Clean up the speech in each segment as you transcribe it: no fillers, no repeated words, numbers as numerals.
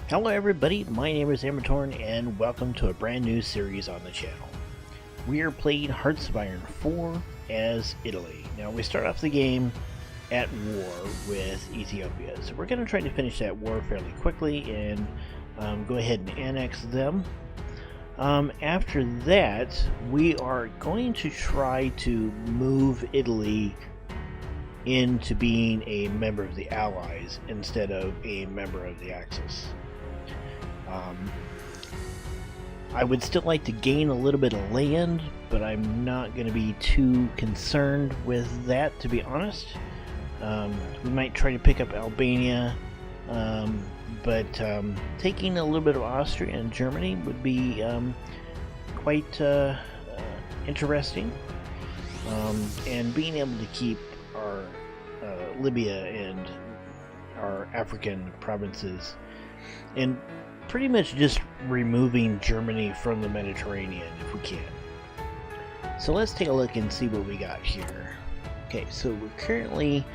Hello everybody, my name is Amatorn and welcome to a brand new series on the channel. We are playing Hearts of Iron 4 as Italy. Now we start off the game at war with Ethiopia, so we're going to try to finish that war fairly quickly and go ahead and annex them. After that, we are going to try to move Italy into being a member of the Allies instead of a member of the Axis. I would still like to gain a little bit of land, but I'm not going to be too concerned with that, to be honest. We might try to pick up Albania, but taking a little bit of Austria and Germany would be quite interesting. And being able to keep our Libya and our African provinces, and pretty much just removing Germany from the Mediterranean if we can. So let's take a look and see what we got here. Okay, so we're currently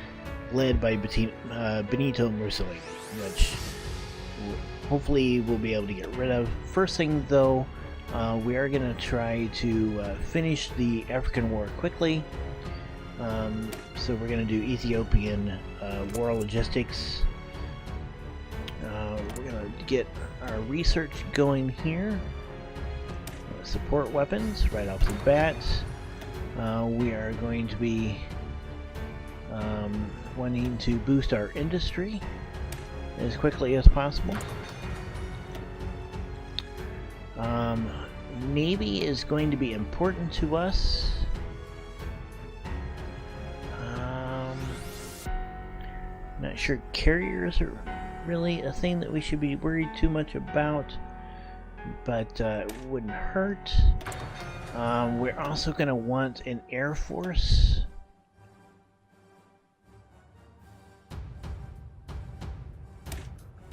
led by Benito Mussolini, which hopefully we'll be able to get rid of. First thing though, we are going to try to finish the African war quickly. So we're going to do Ethiopian war logistics. We're going to get our research going here. Support weapons right off the bat. We are going to be wanting to boost our industry as quickly as possible. Navy is going to be important to us. Not sure carriers are really a thing that we should be worried too much about, but it wouldn't hurt. We're also going to want an air force.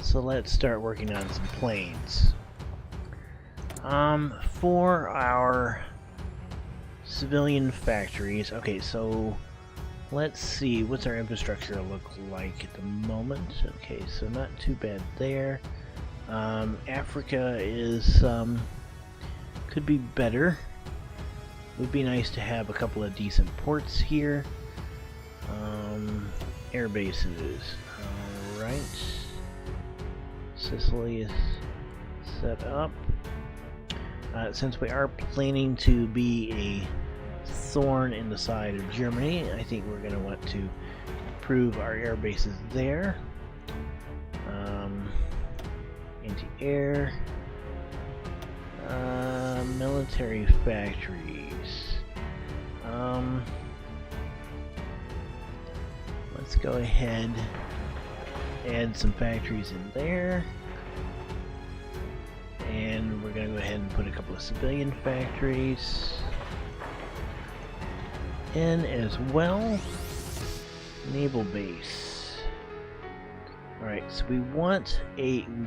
So let's start working on some planes. For our civilian factories, okay, so let's see, what's our infrastructure look like at the moment? Okay, so not too bad there. Africa is could be better. Would be nice to have a couple of decent ports here. Air bases. Alright. Sicily is set up. Since we are planning to be a thorn in the side of Germany, I think we're going to want to improve our air bases there. Anti-air, military factories. Let's go ahead, add some factories in there, and we're going to go ahead and put a couple of civilian factories in as well. Naval base. Alright, so we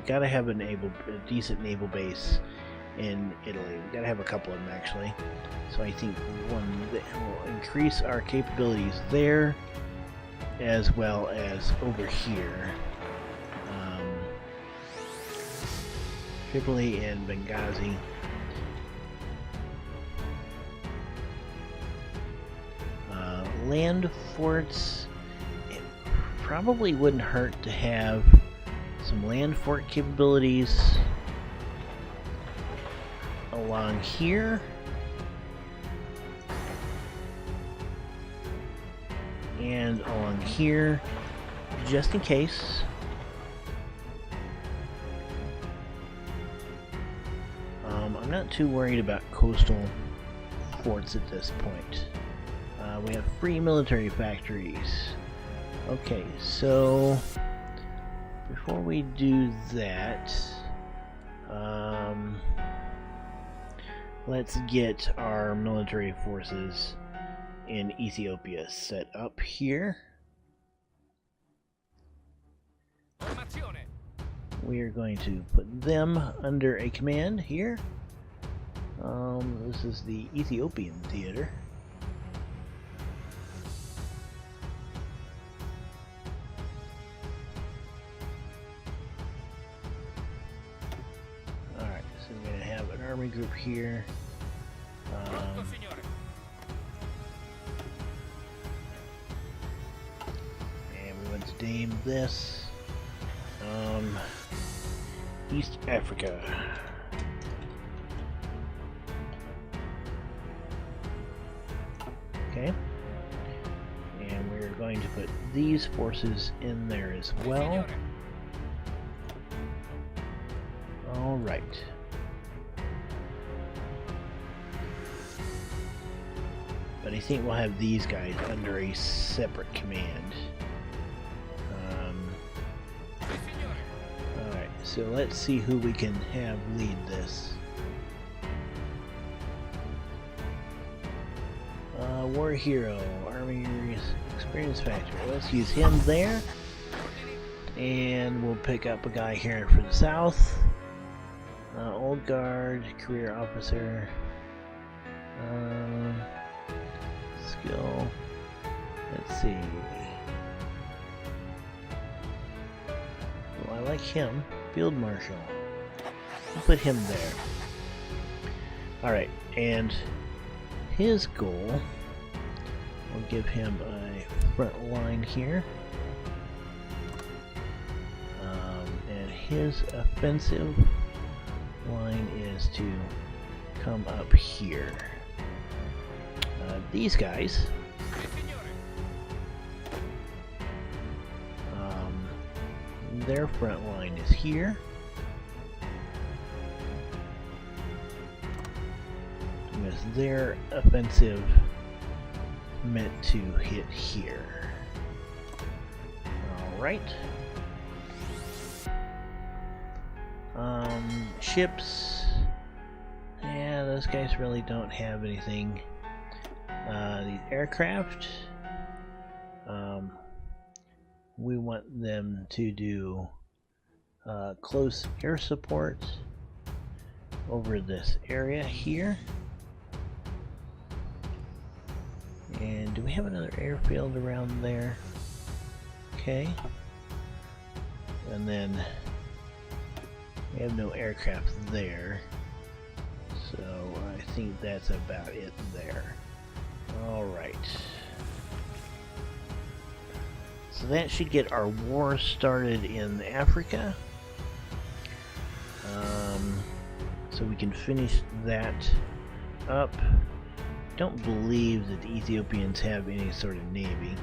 gotta have a decent naval base in Italy. We gotta have a couple of them actually. So I think one that will increase our capabilities there as well as over here. Tripoli and Benghazi. Land forts, it probably wouldn't hurt to have some land fort capabilities along here and along here, just in case. I'm not too worried about coastal forts at this point. We have free military factories. Okay, so before we do that, let's get our military forces in Ethiopia set up here. We are going to put them under a command here. This is the Ethiopian theater. army group here. And we want to name this East Africa. Okay. And we're going to put these forces in there as well. Alright. But I think we'll have these guys under a separate command. Alright, so let's see who we can have lead this. War Hero, Army Experience Factor. Let's use him there. And we'll pick up a guy here for the south. Old Guard, Career Officer. Skill. Let's see. Well, I like him. Field Marshal. We'll put him there. Alright, and his goal, we'll give him a front line here. And his offensive line is to come up here. These guys their front line is here. With their offensive meant to hit here. Alright. Ships. Yeah, those guys really don't have anything. These aircraft. We want them to do close air support over this area here. And do we have another airfield around there? Okay. And then we have no aircraft there. So I think that's about it there. Alright. So that should get our war started in Africa. So we can finish that up. Don't believe that the Ethiopians have any sort of navy,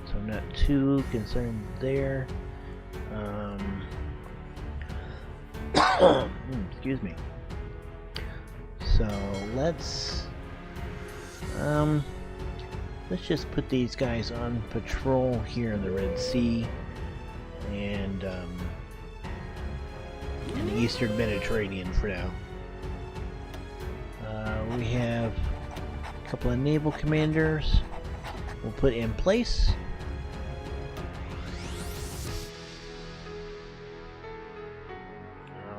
so I'm not too concerned there. Excuse me. So let's just put these guys on patrol here in the Red Sea and in the Eastern Mediterranean for now. We have a couple of naval commanders we'll put in place.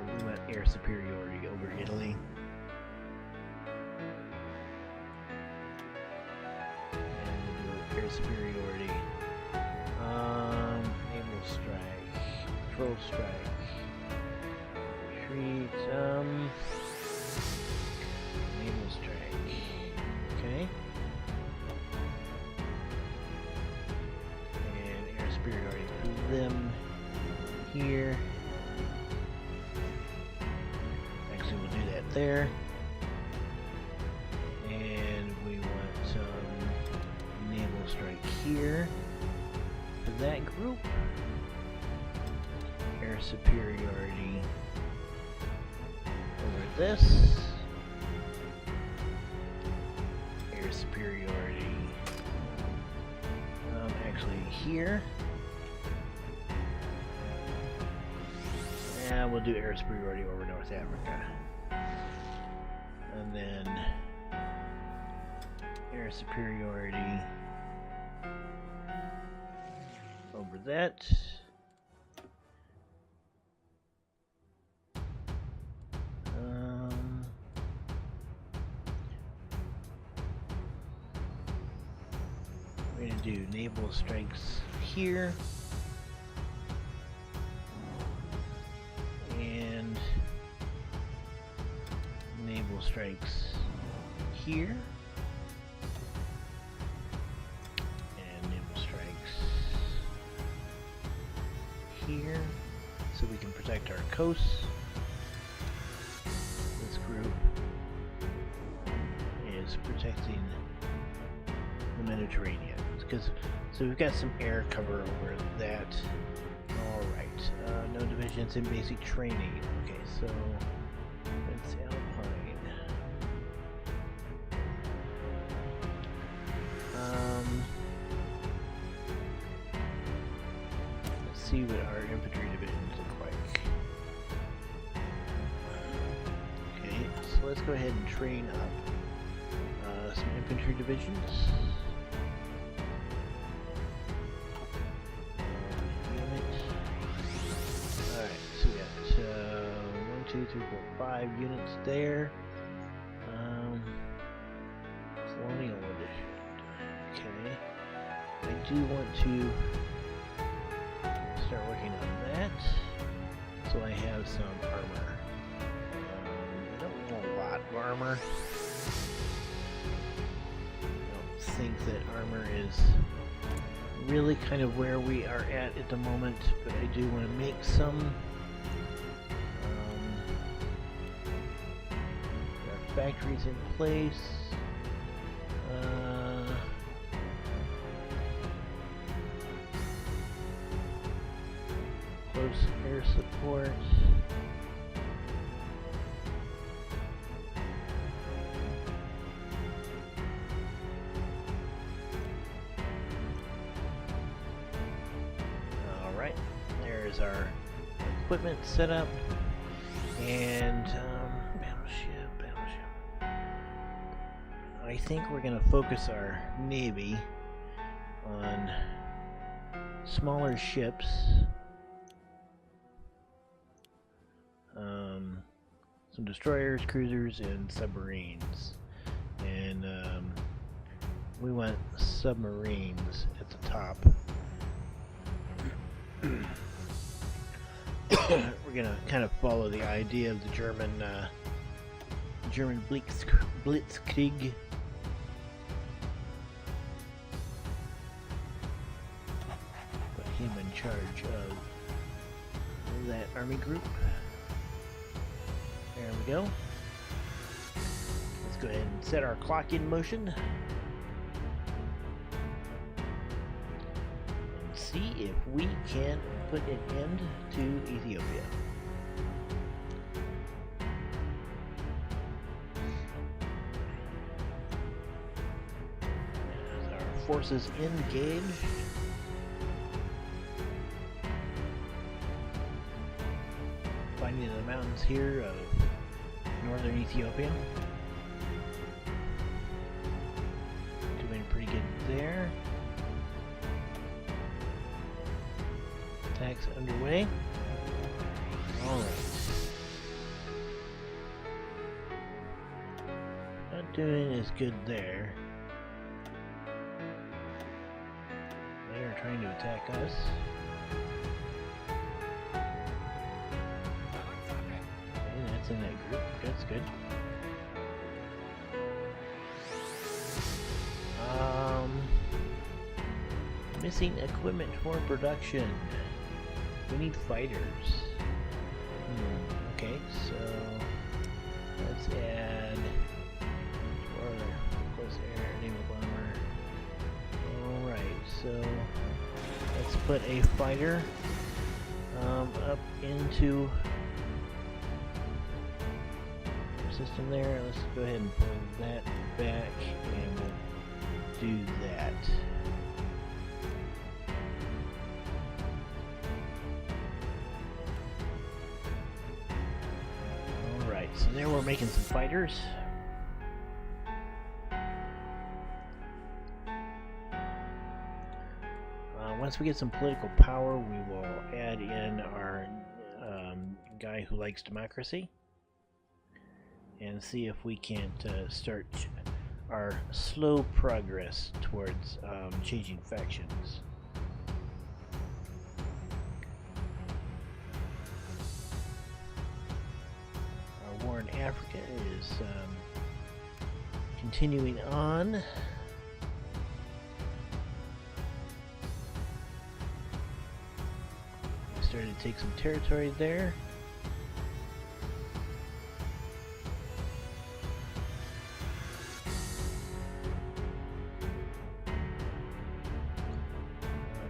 We want air superiority over Italy. And we'll do air superiority. Naval strike. Patrol strike. Retreat. Naval strike. Okay. And air superiority. Put them here. Actually, we'll do that there. And we want some naval strike here for that group. Air superiority over this. Air superiority actually here. And we'll do air superiority over North Africa. And then air superiority over that. We're going to do naval strikes here. And strikes here. And naval strikes here. So we can protect our coasts. This group is protecting the Mediterranean. So we've got some air cover over that. Alright, no divisions in basic training. Okay, so it's Alpine. Let's see what our infantry divisions look like. Okay, so let's go ahead and train up some infantry divisions. Two, three, four, 5 units there. Colonial edition. Okay. I do want to start working on that. So I have some armor. I don't want a lot of armor. I don't think that armor is really kind of where we are at the moment, but I do want to make some. Factories in place. Close air support. Alright, there's our equipment set up. And I think we're going to focus our Navy on smaller ships, some destroyers, cruisers, and submarines. And we want submarines at the top. We're going to kind of follow the idea of the German Blitzkrieg. Him in charge of that army group. There we go. Let's go ahead and set our clock in motion and see if we can put an end to Ethiopia. As our forces engaged. Finding the mountains here of northern Ethiopia. Doing pretty good there. Attacks underway. Alright. Not doing as good there. They are trying to attack us. In that group. That's good. Missing equipment for production. We need fighters. Okay, so let's add close air naval bomber. Alright, so let's put a fighter up into system there. Let's go ahead and pull that back and we'll do that. Alright, so there we're making some fighters. Once we get some political power, we will add in our guy who likes democracy. And see if we can't start our slow progress towards changing factions. Our war in Africa is Continuing on. Started to take some territory there.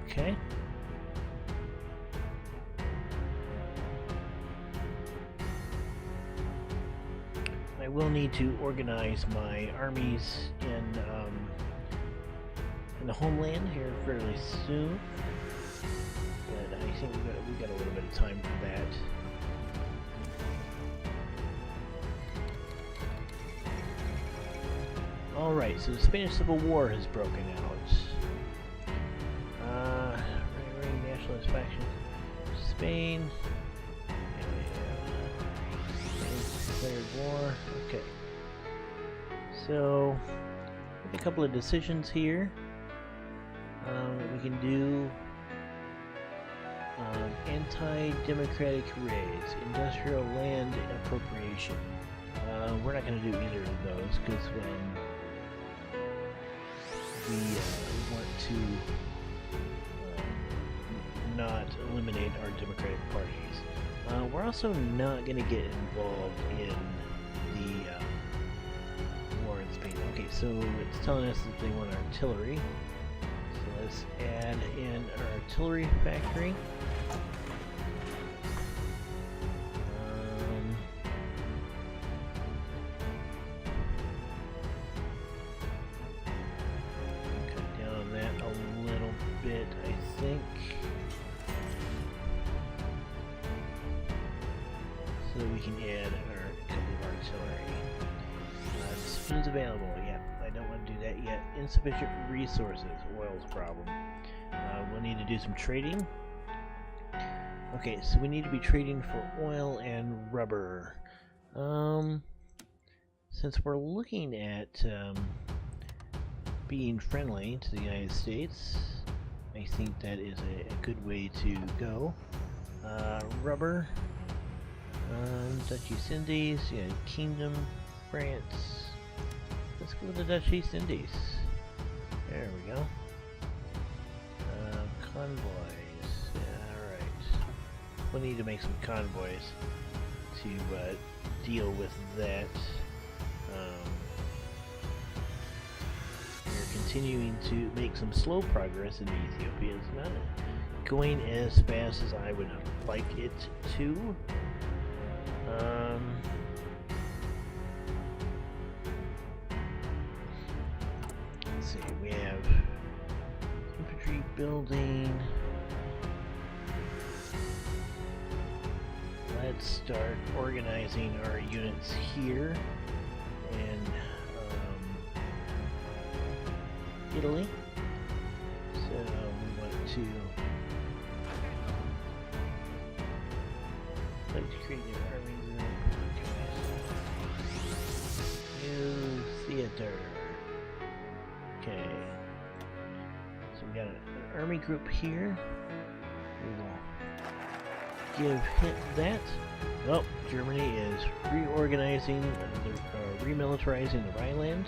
Okay. I will need to organize my armies in the homeland here fairly soon. But I think we got a little bit of time for that. Alright, so the Spanish Civil War has broken out. Right, nationalist factions. Spain. Declared war. Okay. So, a couple of decisions here. We can do anti-democratic raids, industrial land appropriation. We're not going to do either of those because we want to not eliminate our democratic parties. We're also not going to get involved in the war in Spain. Okay, so it's telling us that they want artillery. So let's add in our artillery factory. Cut down on that a little bit, I think. So we can add a couple of artillery. Disciplines available. Yeah, I don't want to do that yet. Insufficient resources. Oil's a problem. We'll need to do some trading. Okay, so we need to be trading for oil and rubber. Since we're looking at being friendly to the United States, I think that is a good way to go. Rubber. Dutch East Indies, yeah, Kingdom, France. Let's go with the Dutch East Indies. There we go. Convoys. Alright. We'll need to make some convoys to deal with that. We're continuing to make some slow progress in Ethiopia. It's not going as fast as I would like it to. Let's see, we have infantry building. Let's start organizing our units here in Italy. So we want to create new army group. New theater. Okay. So we got an army group here. We will hit that. Oh, Germany is reorganizing, remilitarizing the Rhineland.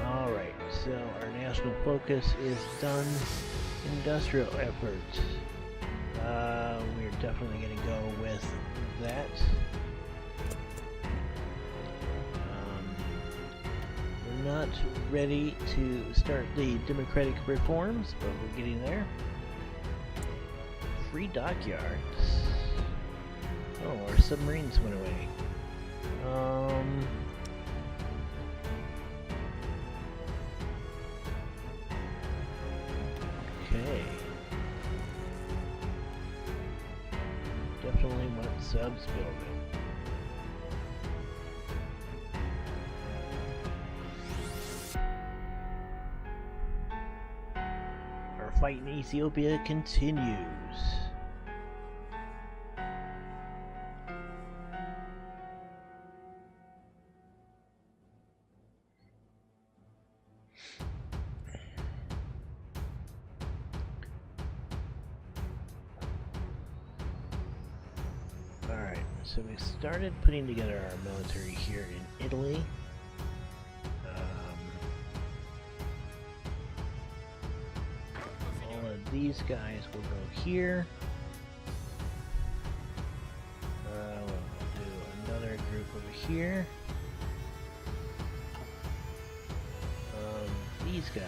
Alright, so our national focus is done. Industrial efforts. We're definitely going to go with that. We're not ready to start the democratic reforms, but we're getting there. Free dockyards. Oh, our submarines went away. Okay. Definitely want subs building. Our fight in Ethiopia continues. So we started putting together our military here in Italy. these guys will go here. We'll do another group over here. These guys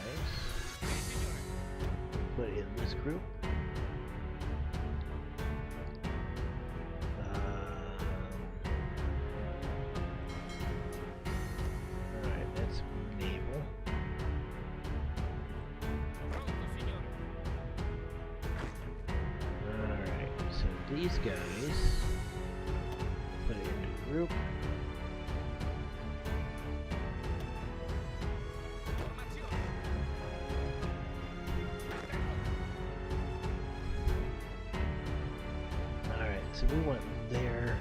put in this group. Alright, that's naval. Alright, so these guys put it into a group. So we want their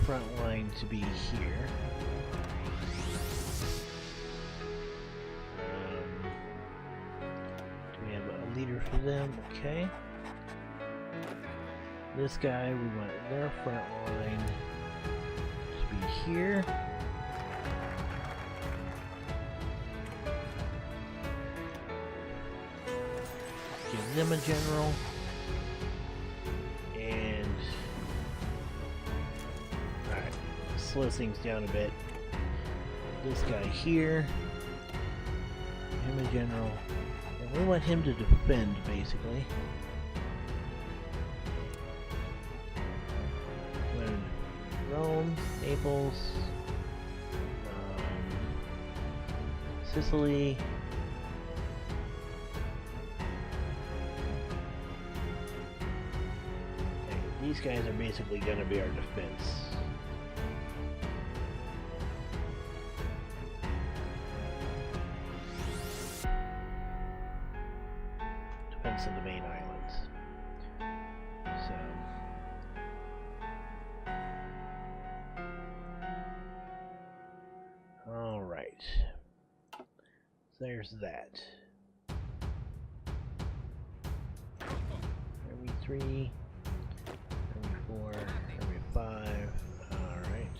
front line to be here. Do we have a leader for them? Okay. This guy, we want their front line to be here. Give them a general. Slow things down a bit. This guy here, him a general, and we want him to defend basically. When Rome, Naples, Sicily, okay, these guys are basically going to be our defense. Of the main islands. So, all right. So there's that. Army 3, Army 4, Army 5. All right.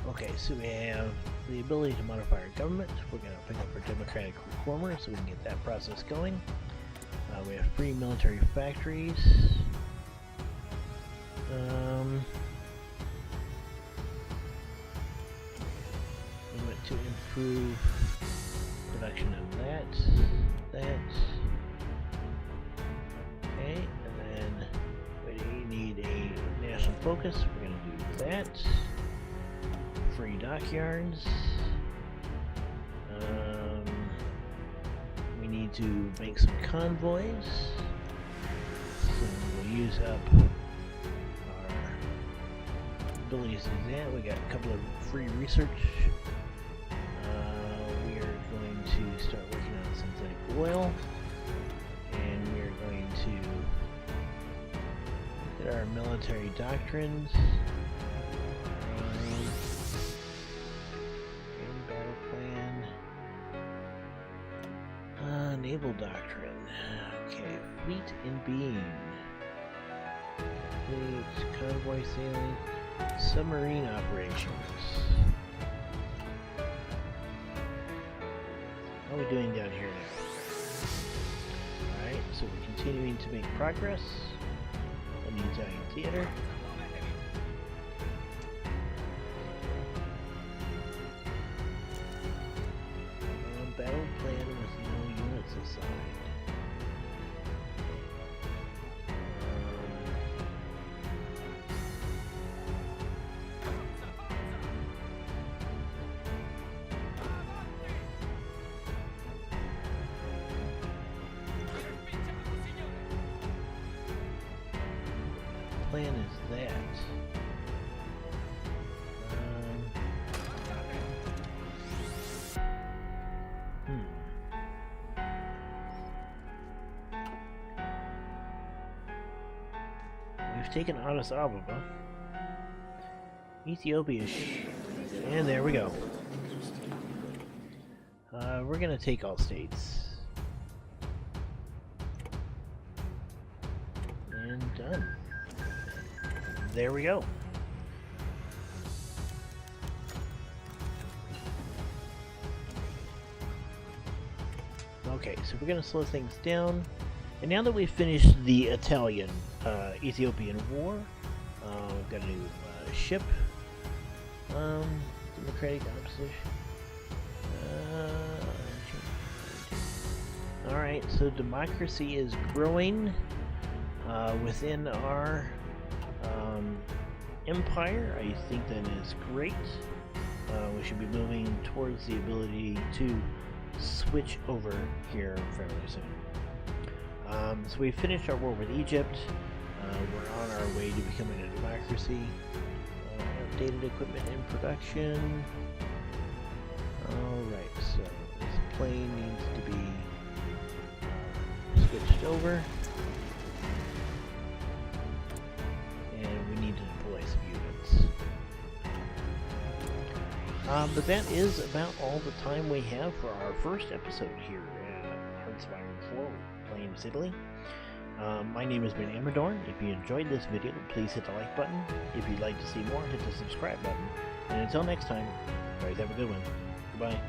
Okay, so we have the ability to modify our government. We're going to pick up our democratic reformer so we can get that process going. We have free military factories. We want to improve production of that. Okay, and then we need a national focus. We're going to do that. Free dockyards. We need to make some convoys. So we'll use up our abilities to do that. We got a couple of free research. We are going to start working on synthetic oil. And we are going to look at our military doctrines. Naval doctrine. Okay, fleet in being. Fleet, convoy sailing, submarine operations. How are we doing down here now? Alright, so we're continuing to make progress in the Italian theater. Battle plan with no units assigned. Plan is that? We've taken Addis Ababa, Ethiopia, and there we go. We're gonna take all states. And done. There we go. Okay, so we're going to slow things down. And now that we've finished the Italian Ethiopian War, we've got a new ship. Democratic opposition. Alright, so democracy is growing within our empire. I think that is great. We should be moving towards the ability to switch over here fairly soon. So we finished our war with Egypt. We're on our way to becoming a democracy. Outdated equipment in production. Alright, so this plane needs to be switched over. And we need to deploy some units. But that is about all the time we have for our first episode here at Hearts of Iron 4, playing Italy. My name has been Amadorn. If you enjoyed this video, please hit the like button. If you'd like to see more, hit the subscribe button. And until next time, guys, have a good one. Goodbye.